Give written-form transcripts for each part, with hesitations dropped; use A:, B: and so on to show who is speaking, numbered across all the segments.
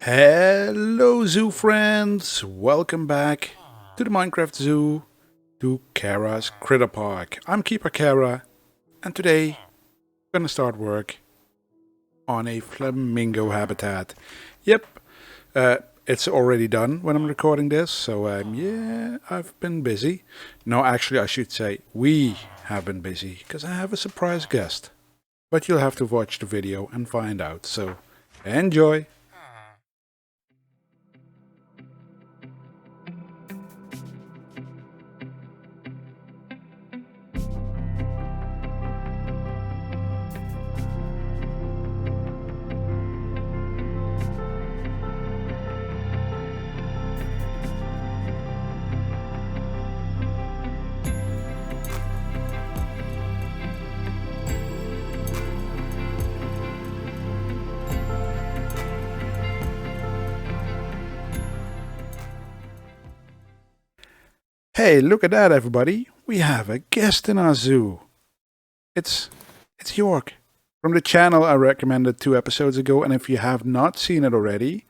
A: Hello, zoo friends! Welcome back to the Minecraft Zoo, to Cara's Critter Park. I'm Keeper Cara, and today we're gonna start work on a flamingo habitat. Yep, it's already done when I'm recording this, so yeah, I've been busy. No, actually, I should say we have been busy, because I have a surprise guest. But you'll have to watch the video and find out, so enjoy! Hey, look at that, everybody! We have a guest in our zoo. It's York from the channel I recommended 2 episodes ago. And if you have not seen it already,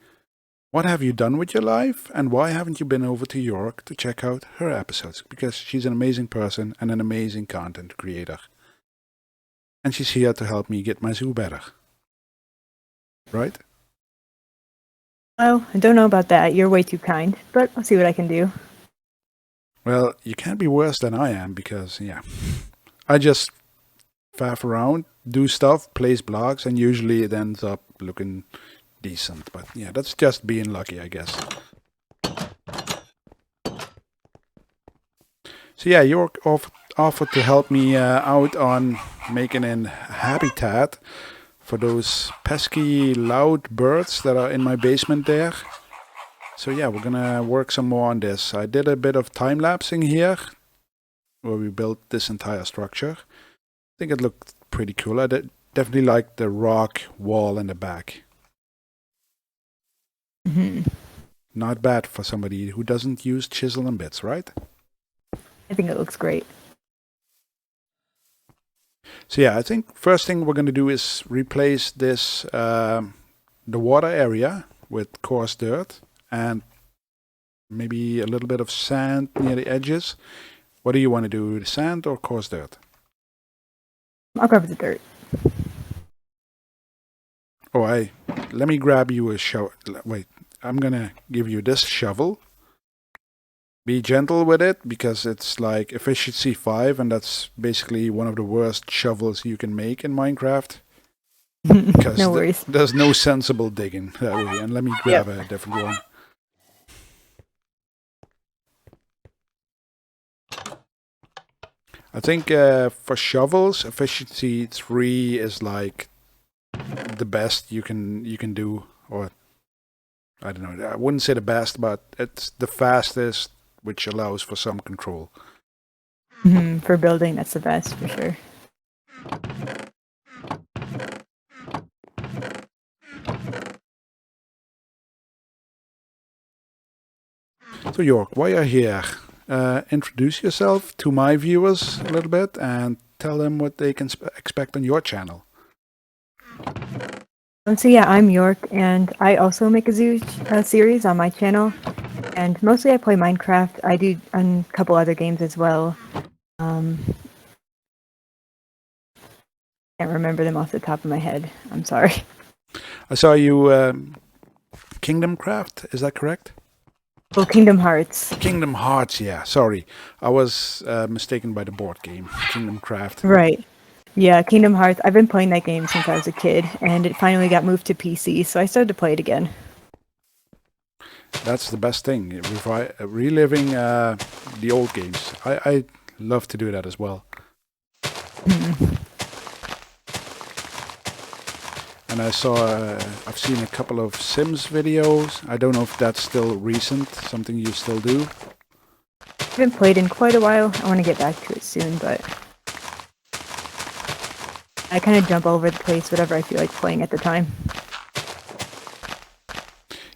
A: what have you done with your life? And why haven't you been over to York to check out her episodes? Because she's an amazing person and an amazing content creator. And she's here to help me get my zoo better. Right?
B: Well, I don't know about that. You're way too kind, but I'll see what I can do.
A: Well, you can't be worse than I am because, yeah, I just faff around, do stuff, place blocks, and usually it ends up looking decent. But yeah, that's just being lucky, I guess. So yeah, York offered to help me out on making a habitat for those pesky loud birds that are in my basement there. So yeah, we're gonna work some more on this. I did a bit of time-lapsing here, where we built this entire structure. I think it looked pretty cool. I definitely like the rock wall in the back. Not bad for somebody who doesn't use chisel and bits, right?
B: I think it looks great.
A: So yeah, I think first thing we're going to do is replace this, the water area with coarse dirt and maybe a little bit of sand near the edges. What do you want to do, sand or coarse dirt?
B: I'll grab the dirt.
A: Oh, let me grab you a shovel. Wait, I'm going to give you this shovel. Be gentle with it because it's like efficiency 5 and that's basically one of the worst shovels you can make in Minecraft. Because
B: no worries.
A: There's no sensible digging that way. And let me grab a different one. I think for shovels, efficiency 3 is like the best you can do, or I don't know. I wouldn't say the best, but it's the fastest, which allows for some control.
B: For building, that's the best for sure.
A: So York, while you're here, introduce yourself to my viewers a little bit and tell them what they can expect on your channel.
B: So yeah, I'm York, and I also make a zoo series on my channel. And mostly I play Minecraft. I do a couple other games as well. Can't remember them off the top of my head. I'm sorry.
A: I saw you Kingdom Craft, is that correct?
B: Oh, Kingdom Hearts.
A: Kingdom Hearts, yeah. Sorry, I was mistaken by the board game, Kingdom Craft.
B: Right. Yeah, Kingdom Hearts. I've been playing that game since I was a kid, and it finally got moved to PC, so I started to play it again.
A: That's the best thing, reliving the old games. I love to do that as well. And I saw, I've seen a couple of Sims videos. I don't know if that's still recent, something you still do.
B: I haven't played in quite a while. I want to get back to it soon, but I kind of jump all over the place, whatever I feel like playing at the time.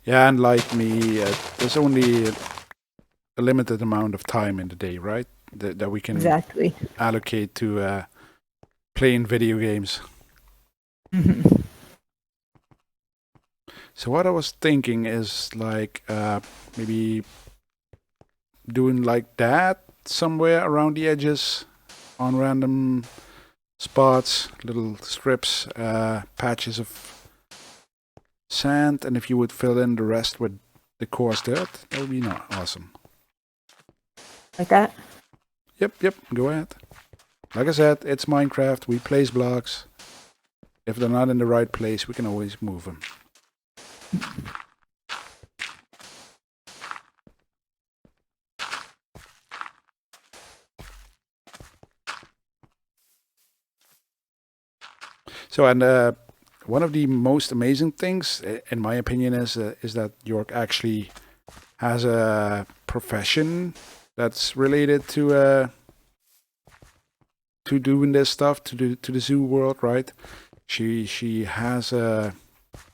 A: Yeah, and like me, there's only a limited amount of time in the day, right? That we can
B: exactly
A: allocate to playing video games. So what I was thinking is like maybe doing like that somewhere around the edges on random spots, little strips, patches of sand, and if you would fill in the rest with the coarse dirt, that would be awesome.
B: Like that?
A: Yep, go ahead. Like I said, it's Minecraft, we place blocks. If they're not in the right place, we can always move them. So, and one of the most amazing things, in my opinion, is that York actually has a profession that's related to doing this stuff, to the zoo world, right? She has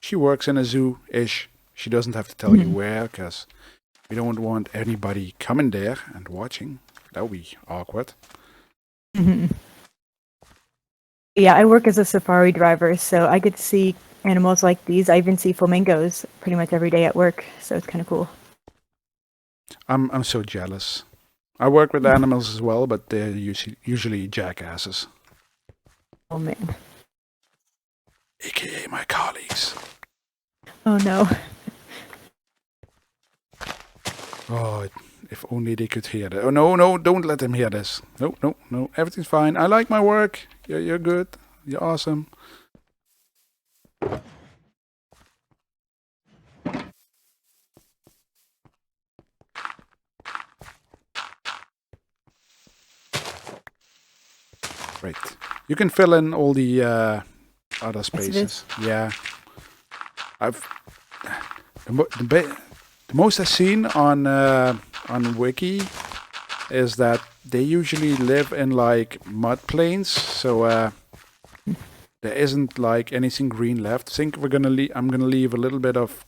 A: she works in a zoo-ish. She doesn't have to tell you where, because we don't want anybody coming there and watching. That would be awkward.
B: Yeah, I work as a safari driver, so I get to see animals like these. I even see flamingos pretty much every day at work, so it's kind of cool.
A: I'm so jealous. I work with animals as well, but they're usually jackasses.
B: Oh man.
A: AKA my colleagues.
B: Oh no.
A: Oh, if only they could hear that. Oh, no, don't let them hear this. No, everything's fine. I like my work. You're good. You're awesome. Great. You can fill in all the other spaces. Yeah. The most I've seen on Wiki is that they usually live in like mud plains, so there isn't like anything green left. I think I'm gonna leave a little bit of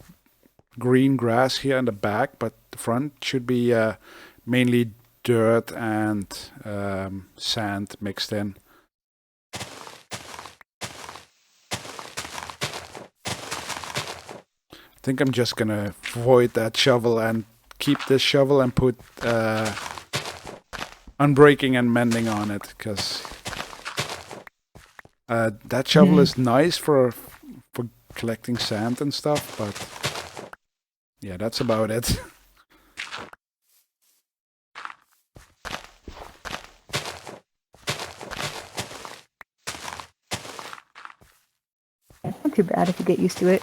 A: green grass here in the back, but the front should be mainly dirt and sand mixed in. I think I'm just gonna void that shovel and keep this shovel and put unbreaking and mending on it, because that shovel is nice for collecting sand and stuff, but yeah, that's about it.
B: It's not too bad if you get used to it.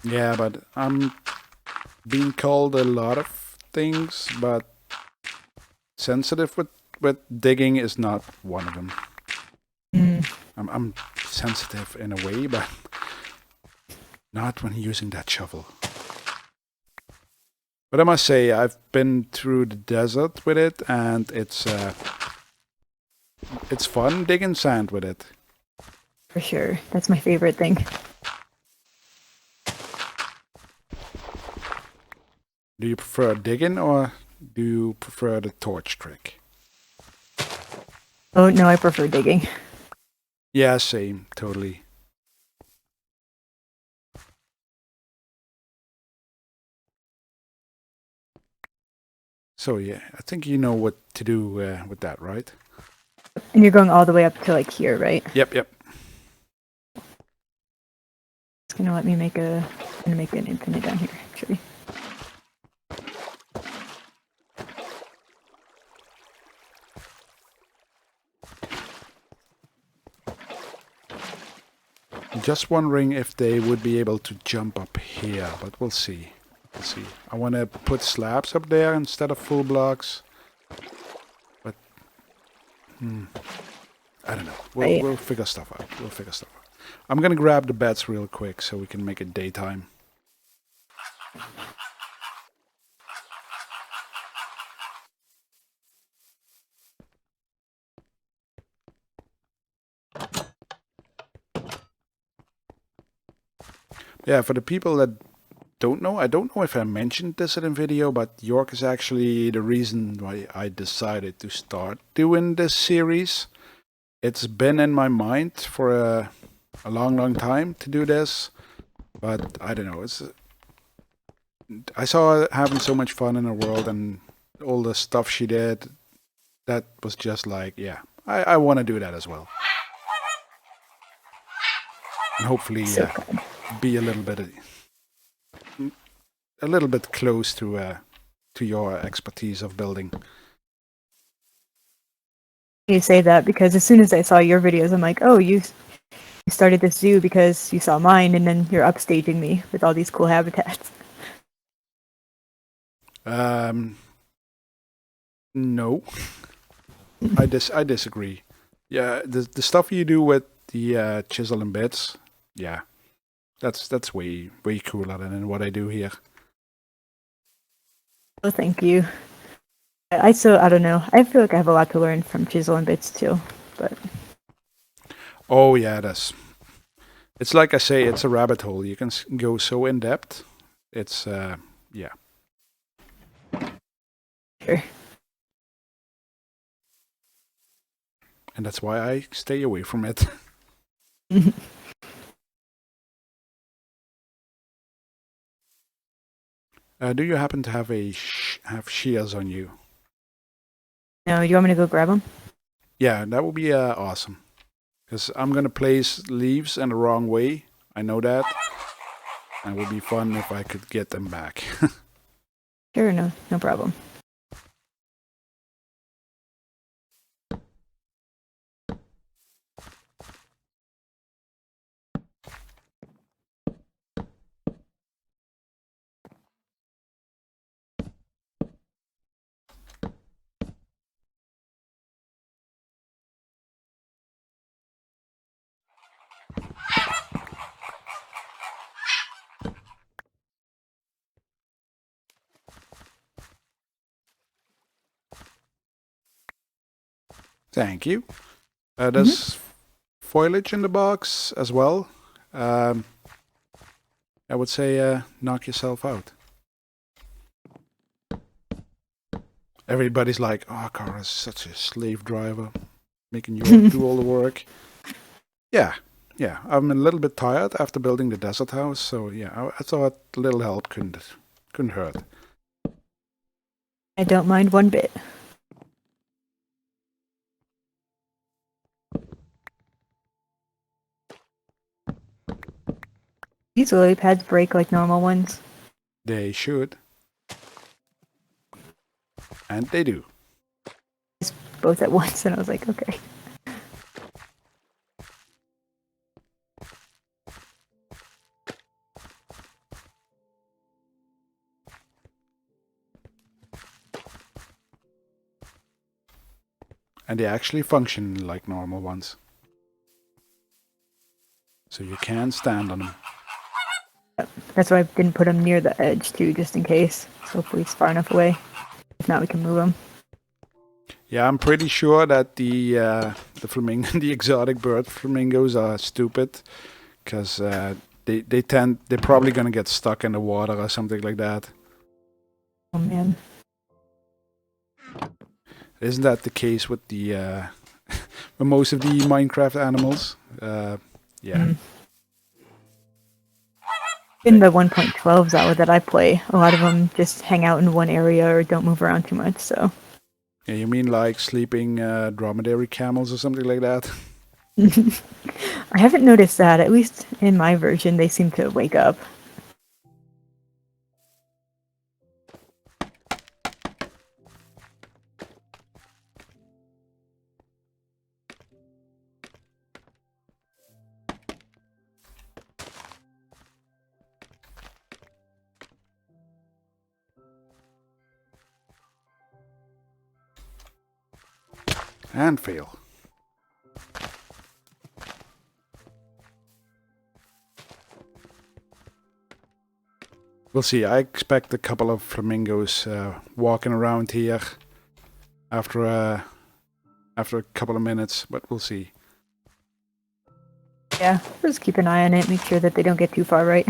A: Yeah, but I'm being called a lot of things, but sensitive with digging is not one of them. I'm sensitive in a way, but not when using that shovel. But I must say, I've been through the desert with it, and it's fun digging sand with it.
B: For sure. That's my favorite thing.
A: Do you prefer digging, or do you prefer the torch trick?
B: Oh no, I prefer digging.
A: Yeah, same, totally. So yeah, I think you know what to do with that, right?
B: And you're going all the way up to like here, right?
A: Yep.
B: It's gonna let me make an infinite down here, actually.
A: Just wondering if they would be able to jump up here, but we'll see. We'll see. I want to put slabs up there instead of full blocks, but I don't know. We'll figure stuff out. I'm gonna grab the beds real quick so we can make it daytime. Yeah, for the people that don't know, I don't know if I mentioned this in a video, but York is actually the reason why I decided to start doing this series. It's been in my mind for a long time to do this, but I don't know. I saw her having so much fun in her world and all the stuff she did. That was just like, yeah, I want to do that as well, and hopefully
B: So good.
A: be a little bit close to your expertise of building.
B: You say that because as soon as I saw your videos, I'm like, oh, you started this zoo because you saw mine, and then you're upstaging me with all these cool habitats.
A: No, I disagree. Yeah, the stuff you do with the chisel and bits, yeah, that's way cooler than what I do here.
B: Oh, thank you. I don't know. I feel like I have a lot to learn from Chisel and Bits too, but
A: Oh yeah, it's like I say, it's a rabbit hole. You can go so in depth. It's yeah.
B: sure.
A: And that's why I stay away from it. Do you happen to have have shears on you?
B: No, you want me to go grab them?
A: Yeah, that would be awesome. Because I'm gonna place leaves in the wrong way. I know that. And it would be fun if I could get them back.
B: Sure, no problem.
A: Thank you. There's foliage in the box as well. I would say knock yourself out. Everybody's like, oh, Cara's such a slave driver, making you do all the work. Yeah, I'm a little bit tired after building the desert house, so yeah, I thought a little help couldn't hurt.
B: I don't mind one bit. These lily pads break like normal ones.
A: They should. And they do.
B: Both at once, and I was like, okay.
A: And they actually function like normal ones. So you can stand on them.
B: That's why I didn't put them near the edge too, just in case. So hopefully it's far enough away. If not, we can move them.
A: Yeah, I'm pretty sure that the flamingo, the exotic bird flamingos are stupid, because they're probably gonna get stuck in the water or something like that.
B: Oh man.
A: Isn't that the case with the with most of the Minecraft animals? Yeah.
B: In the 1.12s hour that I play, a lot of them just hang out in one area or don't move around too much, so.
A: Yeah, you mean like sleeping dromedary camels or something like that?
B: I haven't noticed that. At least in my version, they seem to wake up.
A: And fail. We'll see. I expect a couple of flamingos walking around here after a couple of minutes, but we'll see.
B: Yeah, just keep an eye on it, make sure that they don't get too far right.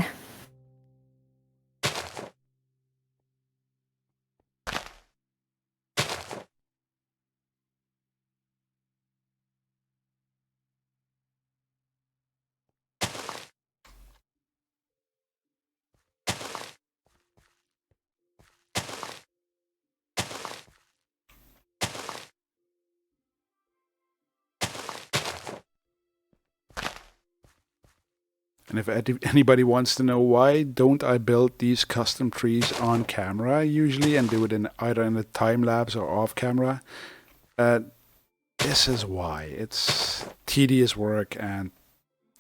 A: And if anybody wants to know why don't I build these custom trees on camera usually and do it in either in a time lapse or off camera, this is why. It's tedious work and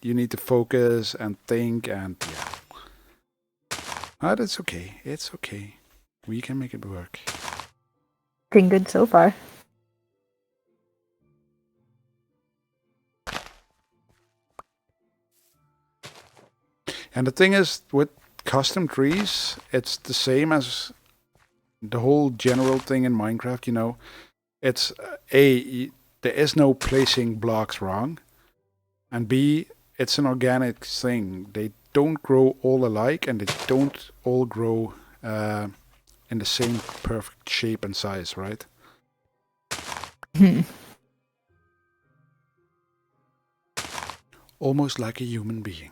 A: you need to focus and think and yeah. But it's okay. It's okay. We can make it work.
B: Looking good so far.
A: And the thing is, with custom trees, it's the same as the whole general thing in Minecraft, you know. It's there is no placing blocks wrong. And B, it's an organic thing. They don't grow all alike and they don't all grow in the same perfect shape and size, right? Almost like a human being.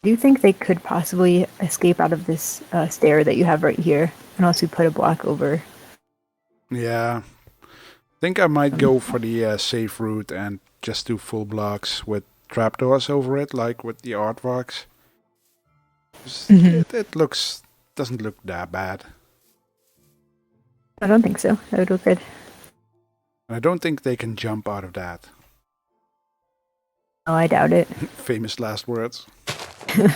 B: Do you think they could possibly escape out of this stair that you have right here, unless we put a block over?
A: Yeah. I think I might go for the safe route and just do full blocks with trapdoors over it, like with the aardvarks. It doesn't look that bad.
B: I don't think so. That would look good.
A: And I don't think they can jump out of that.
B: Oh, I doubt it.
A: Famous last words.
B: How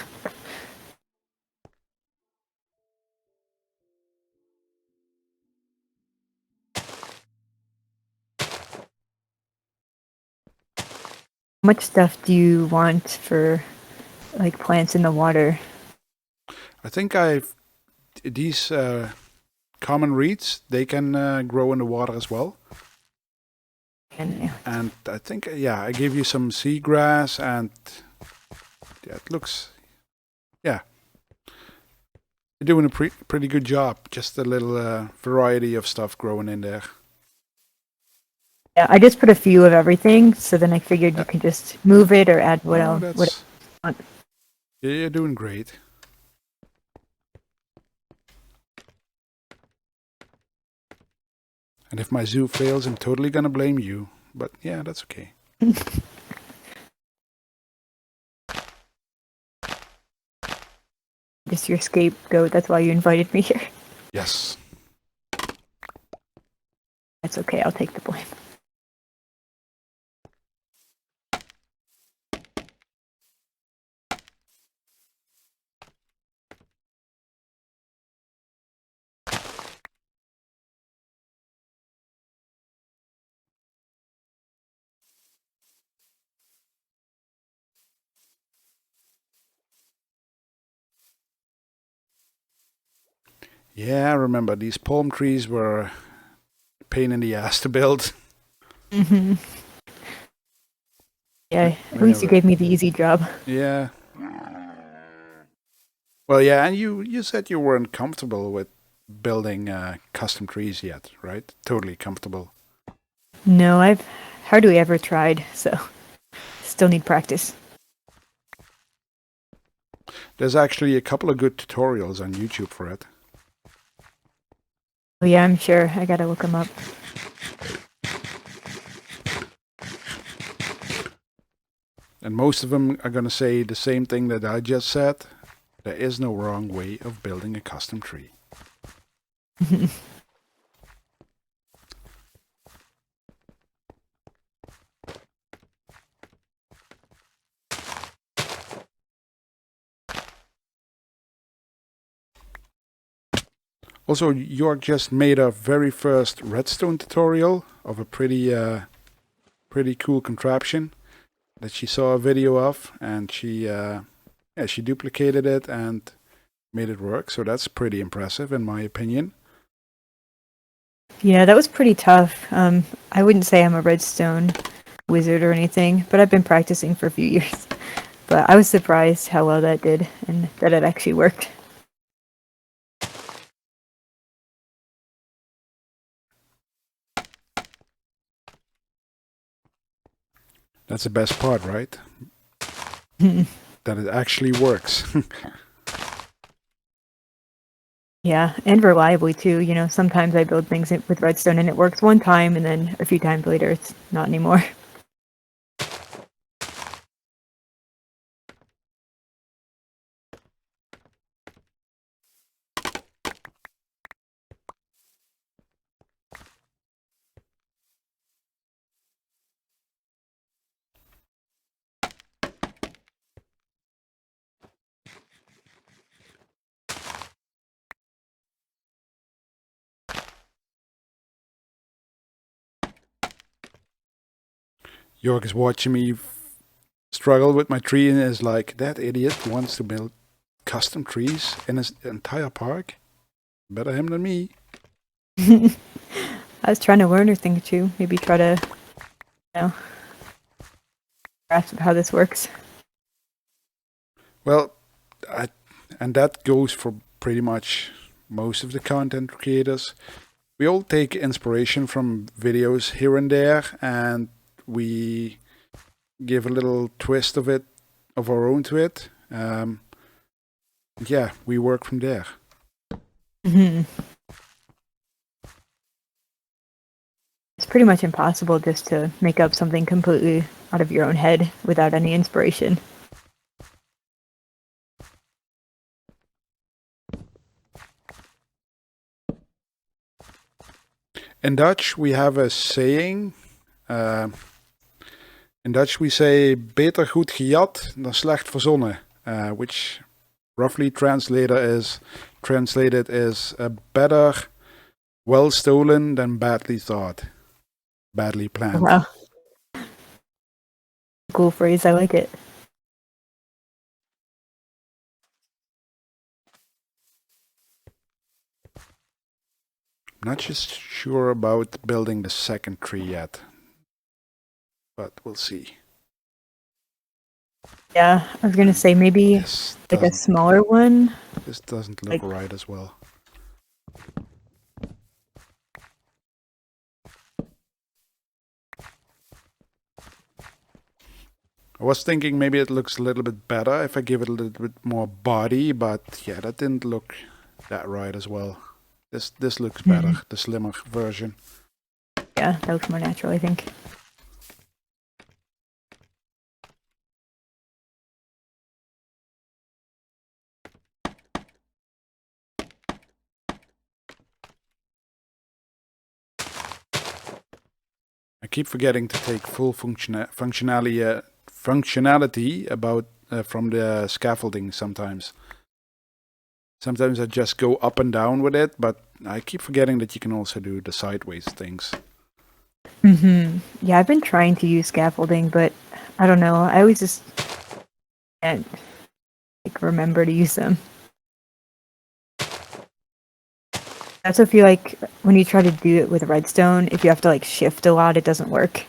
B: much stuff do you want for like plants in the water?
A: I think these common reeds, they can grow in the water as well.
B: And
A: And I think, yeah, I gave you some seagrass and yeah, it looks, yeah. You're doing a pretty good job. Just a little variety of stuff growing in there.
B: yeah, I just put a few of everything, so then I figured you can just move it or add what
A: Oh,
B: else.
A: that's,
B: What want.
A: yeah, you're doing great. And if my zoo fails, I'm totally gonna blame you. But yeah, that's okay.
B: Just your scapegoat. That's why you invited me here.
A: Yes.
B: That's okay. I'll take the blame.
A: Yeah, I remember these palm trees were a pain in the ass to build.
B: Mm-hmm. Yeah, at
A: Many
B: least
A: of
B: you
A: it.
B: gave me the easy job.
A: Yeah. Well, yeah, and you said you weren't comfortable with building custom trees yet, right? Totally comfortable.
B: No, I've hardly ever tried, so still need practice.
A: There's actually a couple of good tutorials on YouTube for it.
B: Oh yeah, I'm sure. I gotta look them up.
A: And most of them are going to say the same thing that I just said. There is no wrong way of building a custom tree. Also, York just made a very first redstone tutorial of a pretty cool contraption that she saw a video of, and she duplicated it and made it work. So that's pretty impressive, in my opinion.
B: Yeah, that was pretty tough. I wouldn't say I'm a redstone wizard or anything, but I've been practicing for a few years. But I was surprised how well that did and that it actually worked.
A: That's the best part, right? That it actually works.
B: Yeah, and reliably too. You know, sometimes I build things with redstone and it works one time, and then a few times later it's not anymore.
A: York is watching me struggle with my tree and is like, that idiot wants to build custom trees in his entire park. Better him than me.
B: I was trying to learn a thing or two. Maybe try to, you know, grasp how this works.
A: Well, and that goes for pretty much most of the content creators. We all take inspiration from videos here and there, and we give a little twist of it, of our own to it. Yeah, we work from there.
B: It's pretty much impossible just to make up something completely out of your own head without any inspiration.
A: In Dutch, we have a saying. In Dutch, we say beter goed gejat dan slecht verzonnen, which roughly translated is better well stolen than badly thought, badly planned.
B: Wow. Cool phrase, I like it.
A: Not just sure about building the second tree yet, but we'll see.
B: Yeah, I was gonna say maybe like a smaller one.
A: This doesn't look right as well. I was thinking maybe it looks a little bit better if I give it a little bit more body, but yeah, that didn't look that right as well. This looks better, the slimmer version.
B: Yeah, that looks more natural, I think.
A: I keep forgetting to take full functionality about from the scaffolding sometimes. Sometimes I just go up and down with it, but I keep forgetting that you can also do the sideways things.
B: Yeah, I've been trying to use scaffolding, but I don't know. I always just can't remember to use them. I also feel like when you try to do it with redstone, if you have to shift a lot, it doesn't work.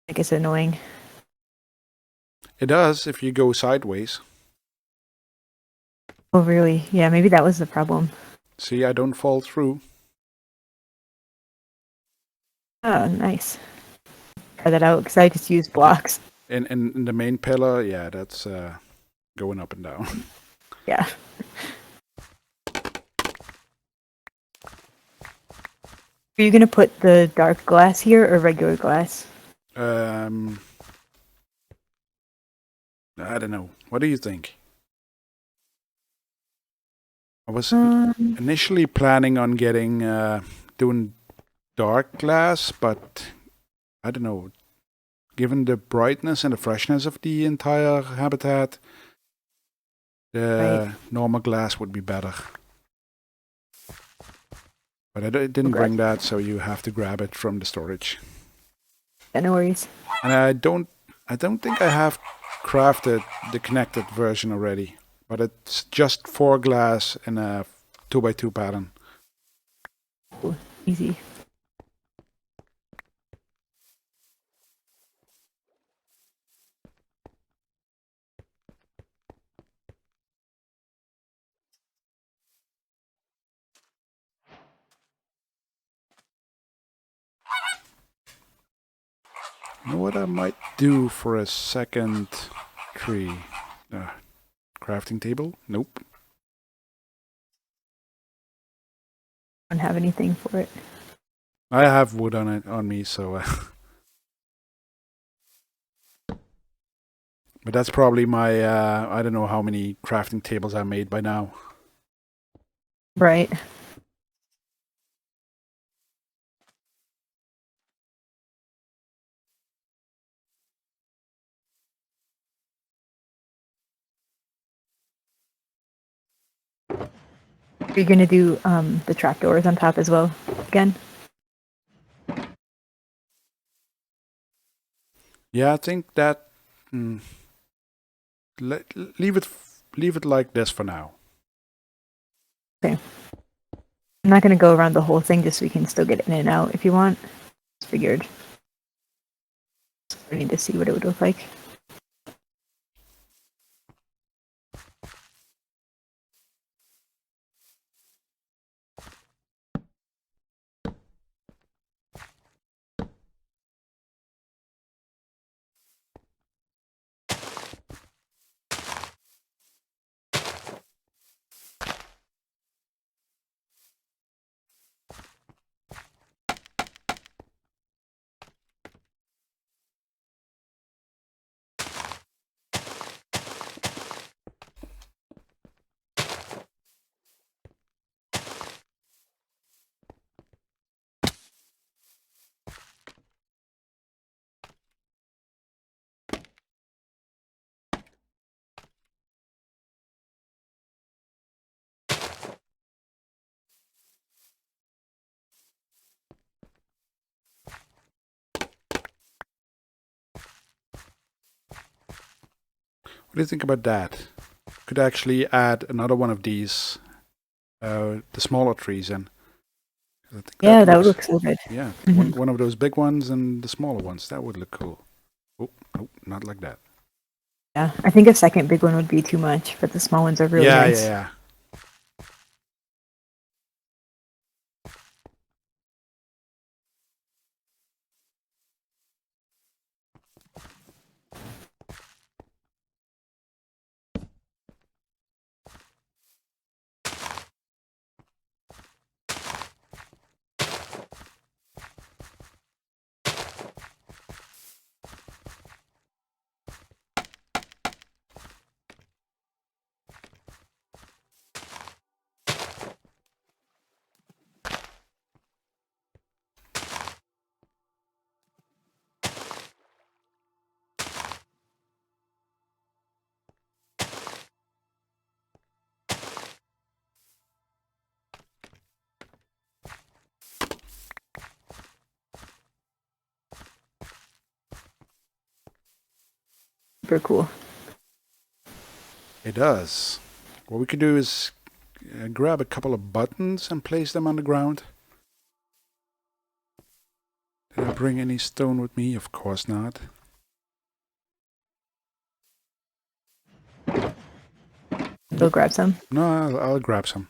B: It's annoying.
A: It does if you go sideways.
B: Oh, really? Yeah, maybe that was the problem.
A: See, I don't fall through.
B: Oh, nice. Try that out, because I just use blocks.
A: In the main pillar, yeah, that's going up and down.
B: Yeah. Are you gonna put the dark glass here or regular glass?
A: I don't know. What do you think? I was initially planning on getting doing dark glass, but I don't know. Given the brightness and the freshness of the entire habitat, the normal glass would be better. But I didn't bring that, so you have to grab it from the storage.
B: Yeah, no worries.
A: And I don't think I have crafted the connected version already, but it's just 4 glass in a 2x2 pattern.
B: Ooh, easy.
A: You know what I might do for a second tree? Crafting table? Nope.
B: don't have anything for it.
A: I have wood on me, so. But that's probably my. I don't know how many crafting tables I made by now.
B: Right. Are you gonna do the trapdoors on top as well again?
A: Yeah, I think that. Leave it like this for now.
B: Okay. I'm not gonna go around the whole thing just so we can still get in and out if you want. Just figured. I need to see what it would look like.
A: What do you think about that? Could actually add another one of these, the smaller trees in. I think
B: Yeah, that would
A: looks.
B: look so good.
A: Yeah,
B: Mhm.
A: one of those big ones and the smaller ones. That would look cool. Oh, no, not like that.
B: Yeah, I think a second big one would be too much, but the small ones are really
A: Yeah,
B: nice.
A: yeah.
B: Super cool.
A: It does. What we could do is grab a couple of buttons and place them on the ground. Did I bring any stone with me? Of course not.
B: Go grab some.
A: No, I'll grab some.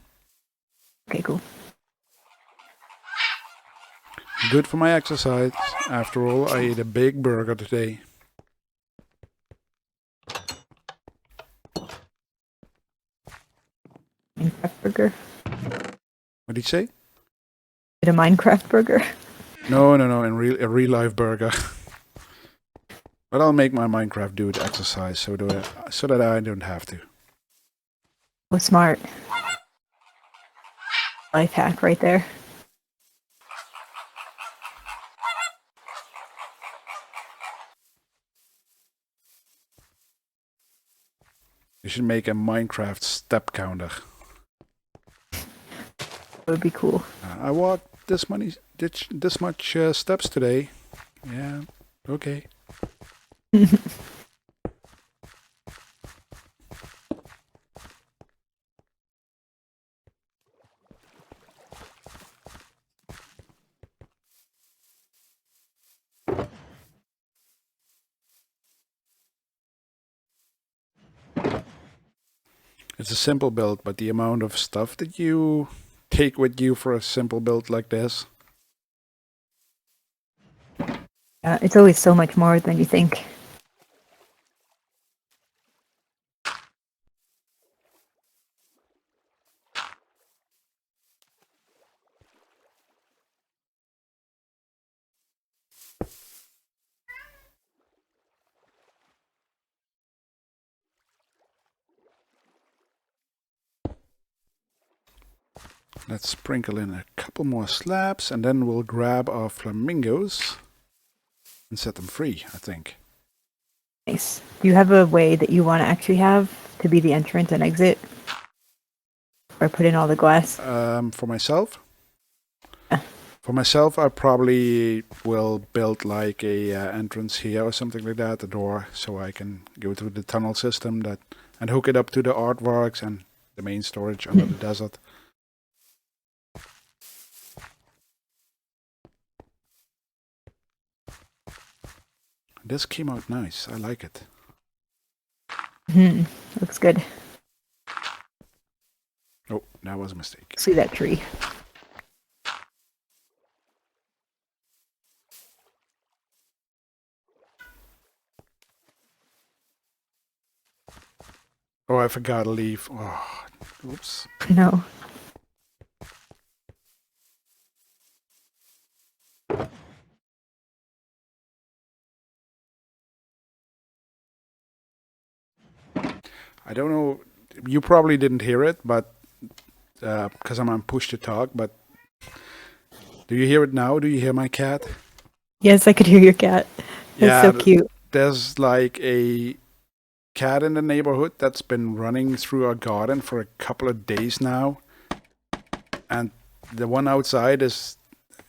B: Okay, cool.
A: Good for my exercise. After all, I ate a big burger today.
B: Minecraft burger.
A: What did you say?
B: Get a Minecraft burger.
A: No, a real life burger. But I'll make my Minecraft dude exercise so that I don't have to.
B: Oh, smart. Life hack right there.
A: You should make a Minecraft step counter.
B: That would be cool.
A: I walked this much steps today. Yeah, okay. It's a simple build, but the amount of stuff that you take with you for a simple build like this.
B: It's always so much more than you think.
A: Let's sprinkle in a couple more slabs, and then we'll grab our flamingos and set them free, I think.
B: Nice. Do you have a way that you want to actually have to be the entrance and exit? Or put in all the glass?
A: For myself? For myself, I probably will build like a entrance here or something like that, a door, so I can go through the tunnel system that and hook it up to the artworks and the main storage under the desert. This came out nice. I like it.
B: Looks good.
A: Oh, that was a mistake.
B: See that tree.
A: Oh, I forgot to leave. Oh, oops.
B: No.
A: I don't know. You probably didn't hear it, but because I'm on push to talk. But do you hear it now? Do you hear my cat?
B: Yes, I could hear your cat. That's so cute.
A: There's like a cat in the neighborhood that's been running through our garden for a couple of days now, and the one outside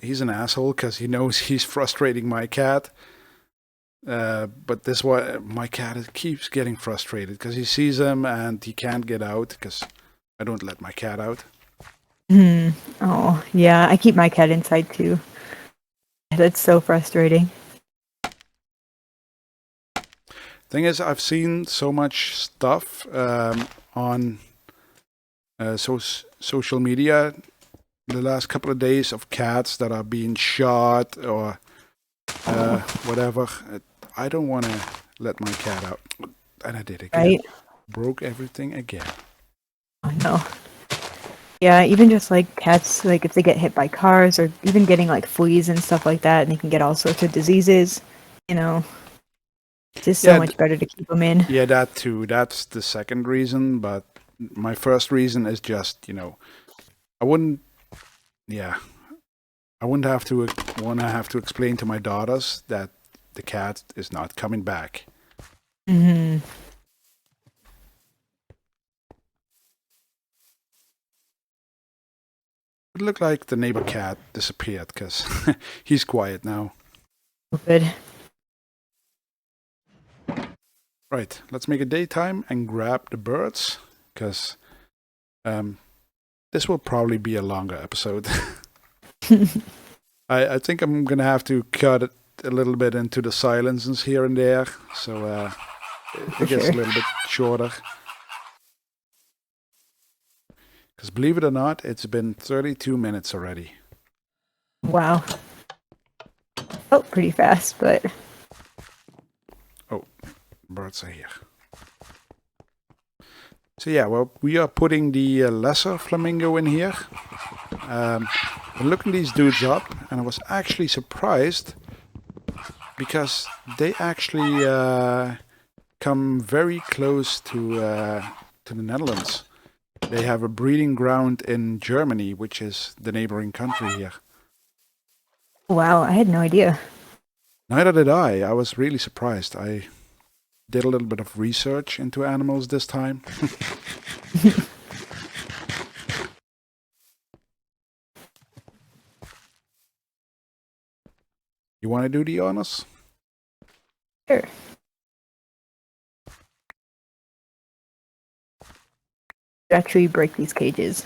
A: he's an asshole because he knows he's frustrating my cat. But this one, my cat keeps getting frustrated because he sees him and he can't get out because I don't let my cat out.
B: Oh, yeah. I keep my cat inside too. That's so frustrating.
A: Thing is, I've seen so much stuff on social media the last couple of days of cats that are being shot or whatever. I don't want to let my cat out. And I did again.
B: Right?
A: Broke everything again.
B: I know. Yeah, even just like cats, like if they get hit by cars or even getting like fleas and stuff like that, and they can get all sorts of diseases, you know. It's just so much better to keep them in.
A: Yeah, that too. That's the second reason. But my first reason is just, I wouldn't have to explain to my daughters that the cat is not coming back.
B: Mm-hmm.
A: It looked like the neighbor cat disappeared because he's quiet now.
B: Good.
A: Right, let's make it daytime and grab the birds because this will probably be a longer episode. I think I'm going to have to cut it a little bit into the silences here and there, so it gets a little bit shorter. Because believe it or not, it's been 32 minutes already.
B: Wow. Oh, pretty fast, but...
A: Oh, birds are here. So yeah, well, we are putting the lesser flamingo in here. I'm looking these dudes up, and I was actually surprised because they actually come very close to the Netherlands. They have a breeding ground in Germany, which is the neighboring country here.
B: Wow, I had no idea.
A: Neither did I. I was really surprised. I did a little bit of research into animals this time. You want to do the honors?
B: Sure. Actually break these cages.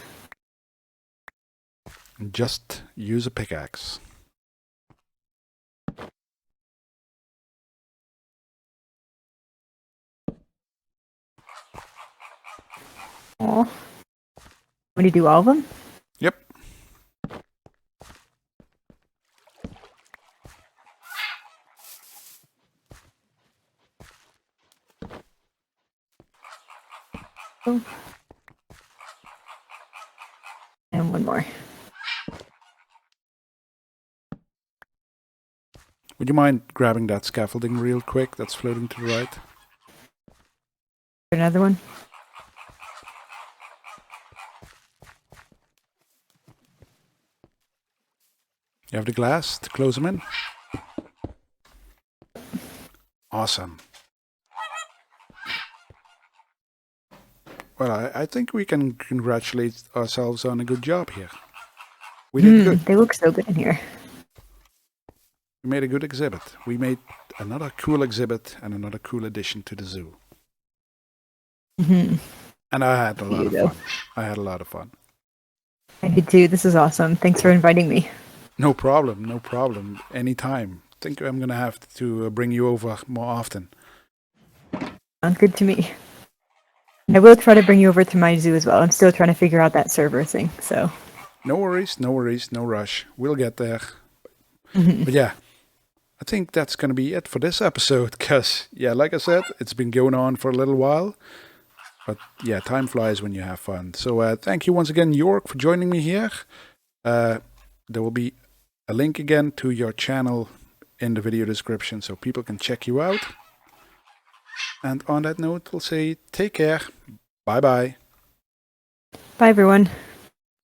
A: Just use a pickaxe.
B: Oh. Want to do all of them?
A: Yep.
B: Oh. And one more.
A: Would you mind grabbing that scaffolding real quick that's floating to the right?
B: Another one?
A: You have the glass to close them in? Awesome. Well, I think we can congratulate ourselves on a good job here. We did good.
B: They look so good in here.
A: We made a good exhibit. We made another cool exhibit and another cool addition to the zoo. And I had a lot of fun. I had a lot of fun.
B: I did too. This is awesome. Thanks for inviting me.
A: No problem. No problem. Anytime. I think I'm going to have to bring you over more often.
B: Sounds good to me. I will try to bring you over to my zoo as well. I'm still trying to figure out that server thing, so.
A: No worries, no worries, no rush. We'll get there. But yeah, I think that's going to be it for this episode. Because, yeah, like I said, it's been going on for a little while. But yeah, time flies when you have fun. So thank you once again, York, for joining me here. There will be a link again to your channel in the video description so people can check you out. And on that note, we'll say take care. Bye-bye.
B: Bye, everyone.